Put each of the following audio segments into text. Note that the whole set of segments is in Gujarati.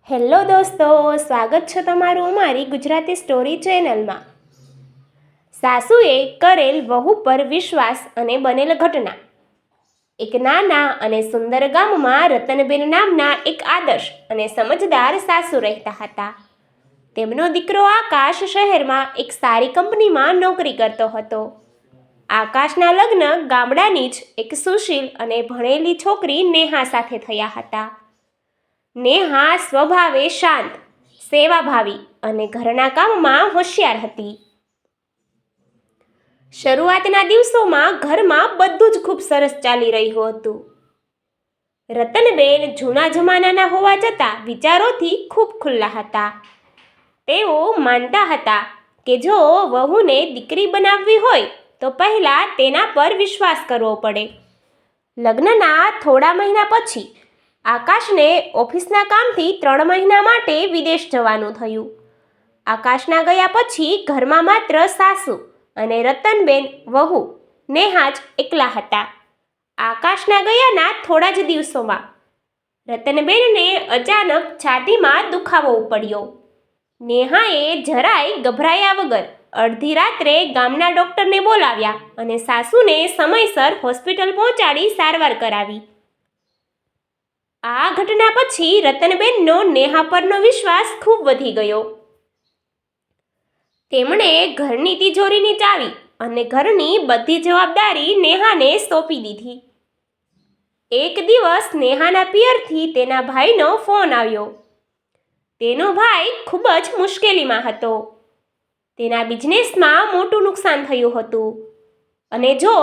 હેલો દોસ્તો, સ્વાગત છે તમારું અમારી ગુજરાતી સ્ટોરી ચેનલમાં। સાસુએ કરેલ વહુ પર વિશ્વાસ અને બનેલ ઘટના। એક નાના અને સુંદર ગામમાં રતનબેન નામના એક આદર્શ અને સમજદાર સાસુ રહેતા હતા। તેમનો દીકરો આકાશ શહેરમાં એક સારી કંપનીમાં નોકરી કરતો હતો। આકાશના લગ્ન ગામડાની જ એક સુશીલ અને ભણેલી છોકરી નેહા સાથે થયા હતા। નેહા સ્વભાવે શાંત, સેવાભાવી અને ઘરના કામમાં હોશિયાર હતી। શરૂઆતના દિવસોમાં ઘરમાં બધું જ ખૂબ સરસ ચાલી રહ્યું હતું। રતનબેન જૂના જમાનાના હોવા છતાં વિચારોથી ખૂબ ખુલ્લા હતા। તેઓ માનતા હતા કે જો વહુને દીકરી બનાવવી હોય તો પહેલા તેના પર વિશ્વાસ કરવો પડે। લગ્નના થોડા મહિના પછી આકાશને ઓફિસના કામથી 3 મહિના માટે વિદેશ જવાનું થયું। આકાશના ગયા પછી ઘરમાં માત્ર સાસુ અને રતનબેન વહુ નેહા જ એકલા હતા। આકાશના ગયાના થોડા જ દિવસોમાં રતનબેનને અચાનક છાતીમાં દુખાવો ઉપડ્યો। નેહાએ જરાય ગભરાયા વગર અડધી રાત્રે ગામના ડૉક્ટરને બોલાવ્યા અને સાસુને સમયસર હોસ્પિટલ પહોંચાડી સારવાર કરાવી। આ ઘટના પછી રતનબેનનો નેહા પરનો વિશ્વાસ ખૂબ વધી ગયો। તેમણે ઘરની તિજોરીની ચાવી અને ઘરની બધી જવાબદારી નેહાને સોંપી દીધી। એક દિવસ નેહાના પિયરથી તેના ભાઈનો ફોન આવ્યો। તેનો ભાઈ ખૂબ જ મુશ્કેલીમાં હતો। તેના બિઝનેસમાં મોટું નુકસાન થયું હતું અને જો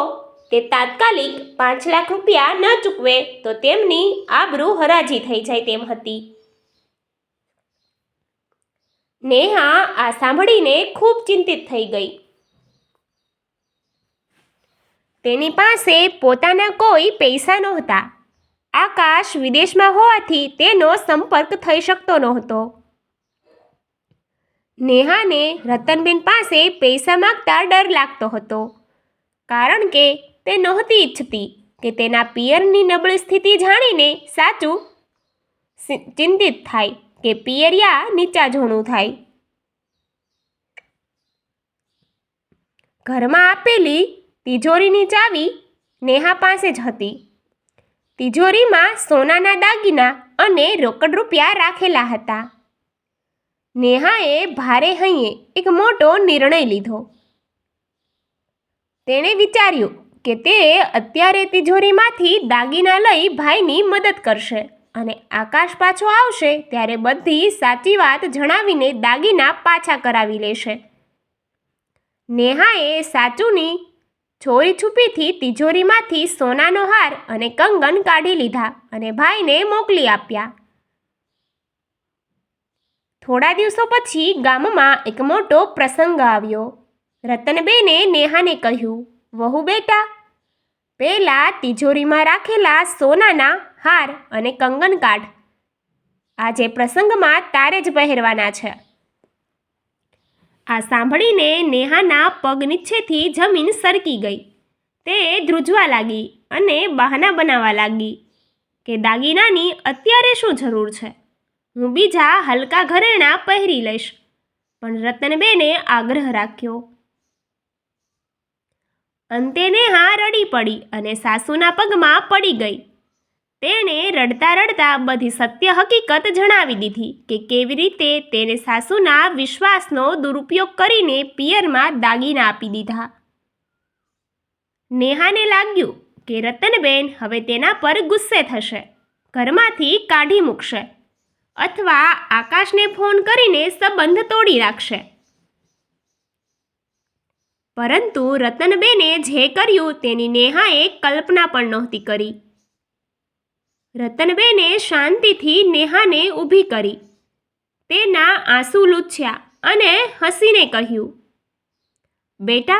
તે તાત્કાલિક 5 લાખ રૂપિયા ન ચૂકવે તો તેમની આબરૂ હરાજી થઈ જાય તેમ હતી। નેહા આ સાંભળીને ખૂબ ચિંતિત થઈ ગઈ। તેની પાસે પોતાના કોઈ પૈસા નહોતા। આકાશ વિદેશમાં હોવાથી તેનો સંપર્ક થઈ શકતો નહોતો। નેહાને રતનબેન પાસે પૈસા માંગતા ડર લાગતો હતો, કારણ કે તે નહોતી ઈચ્છતી કે તેના પિયરની નબળી સ્થિતિ જાણીને સાચું ચિંતિત થાય કે પિયરિયા નીચા જોણું થાય। ઘરમાં આપેલી તિજોરીની ચાવી નેહા પાસે જ હતી। તિજોરીમાં સોનાના દાગીના અને રોકડ રૂપિયા રાખેલા હતા। નેહાએ ભારે હૈયે એક મોટો નિર્ણય લીધો। તેણે વિચાર્યું કે તે અત્યારે તિજોરીમાંથી દાગીના લઈ ભાઈની મદદ કરશે અને આકાશ પાછો આવશે ત્યારે બધી સાચી વાત જણાવીને દાગીના પાછા કરાવી લેશે। નેહાએ સાચુની ચોરી છુપીથી તિજોરીમાંથી સોનાનો હાર અને કંગન કાઢી લીધા અને ભાઈને મોકલી આપ્યા। થોડા દિવસો પછી ગામમાં એક મોટો પ્રસંગ આવ્યો। રતનબેને નેહાને કહ્યું, વહુ બેટા, પહેલા તિજોરીમાં રાખેલા સોનાના હાર અને કંગન કાઢ। આજે પ્રસંગમાં તારે જ પહેરવાના છે। આ સાંભળીને નેહાના પગ નીચેથી જમીન સરકી ગઈ। તે ધ્રુજવા લાગી અને બહાના બનાવવા લાગી કે દાગીનાની અત્યારે શું જરૂર છે, હું બીજા હલકા ઘરેણાં પહેરી લઈશ। પણ રતનબેને આગ્રહ રાખ્યો। અંતે નેહા રડી પડી અને સાસુના પગમાં પડી ગઈ। તેણે રડતા રડતા બધી સત્ય હકીકત જણાવી દીધી કે કેવી રીતે તેને સાસુના વિશ્વાસનો દુરુપયોગ કરીને પિયરમાં દાગીના આપી દીધા। નેહાને લાગ્યું કે રતનબેન હવે તેના પર ગુસ્સે થશે, ઘરમાંથી કાઢી મૂકશે અથવા આકાશને ફોન કરીને સંબંધ તોડી નાખશે। પરંતુ રતનબેને જે કર્યું તેની નેહાએ કલ્પના પણ નહોતી કરી। રતનબેને શાંતિથી નેહાને ઊભી કરી, તેના આંસુ લૂછ્યા અને હસીને કહ્યું, બેટા,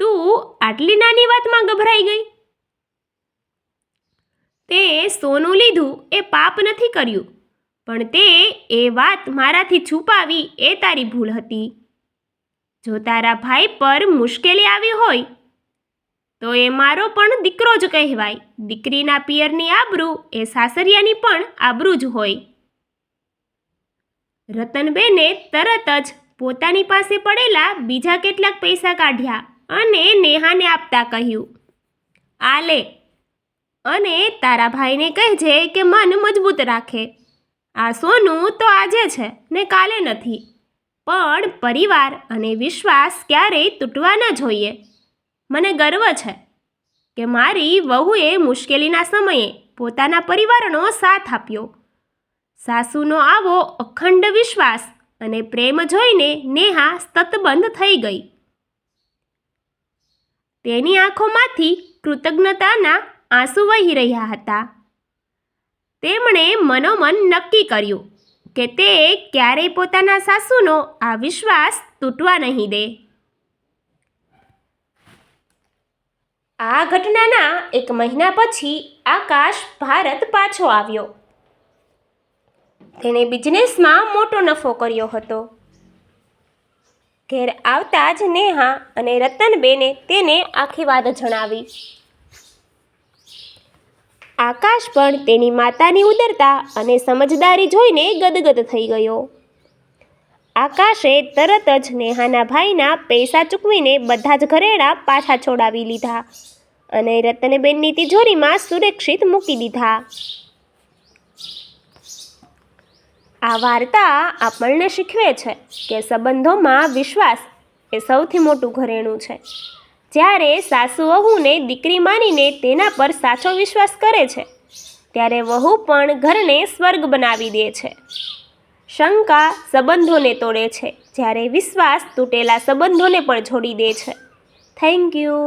તું આટલી નાની વાતમાં ગભરાઈ ગઈ? તે સોનું લીધું એ પાપ નથી કર્યું, પણ તે એ વાત મારાથી છુપાવી એ તારી ભૂલ હતી। જો તારા ભાઈ પર મુશ્કેલી આવી હોય તો એ મારો પણ દીકરો જ કહેવાય। દીકરીના પિયરની આબરૂ એ સાસરિયાની પણ આબરૂ જ હોય। રતનબેને તરત જ પોતાની પાસે પડેલા બીજા કેટલાક પૈસા કાઢ્યા અને નેહાને આપતા કહ્યું, આ લે અને તારા ભાઈને કહેજે કે મન મજબૂત રાખે. આ સોનું તો આજે છે ને કાલે નથી, પણ પરિવાર અને વિશ્વાસ ક્યારેય તૂટવા ન જોઈએ. મને ગર્વ છે કે મારી વહુએ મુશ્કેલીના સમયે પોતાના પરિવારનો સાથ આપ્યો. સાસુનો આવો અખંડ વિશ્વાસ અને પ્રેમ જોઈને નેહા સ્તબ્ધ થઈ ગઈ. તેની આંખોમાંથી કૃતજ્ઞતાના આંસુ વહી રહ્યા હતા. તેમણે મનોમન નક્કી કર્યું કે તે ક્યારેય પોતાના સાસુનો આ વિશ્વાસ તૂટવા નહીં દે. આ ઘટનાના 1 મહિના પછી આકાશ ભારત પાછો આવ્યો. તેણે બિઝનેસમાં મોટો નફો કર્યો હતો. ઘેર આવતા જ નેહા અને રતનબેને તેને આખી વાત જણાવી. આકાશ પણ તેની માતાની ઉદારતા અને સમજદારી જોઈને ગદગદ થઈ ગયો. આકાશે તરત જ નેહાના ભાઈના પૈસા ચૂકવીને બધા જ ઘરેણાં પાછા છોડાવી લીધા અને રતનબેનની તિજોરીમાં સુરક્ષિત મૂકી દીધા. આ વાર્તા આપણને શીખવે છે કે સંબંધોમાં વિશ્વાસ એ સૌથી મોટું ઘરેણું છે. જ્યારે સાસુ વહુને દીકરી માનીને તેના પર સાચો વિશ્વાસ કરે છે, ત્યારે વહુ પણ ઘરને સ્વર્ગ બનાવી દે છે. શંકા સંબંધોને તોડે છે, જ્યારે વિશ્વાસ તૂટેલા સંબંધોને પણ જોડી દે છે. Thank you.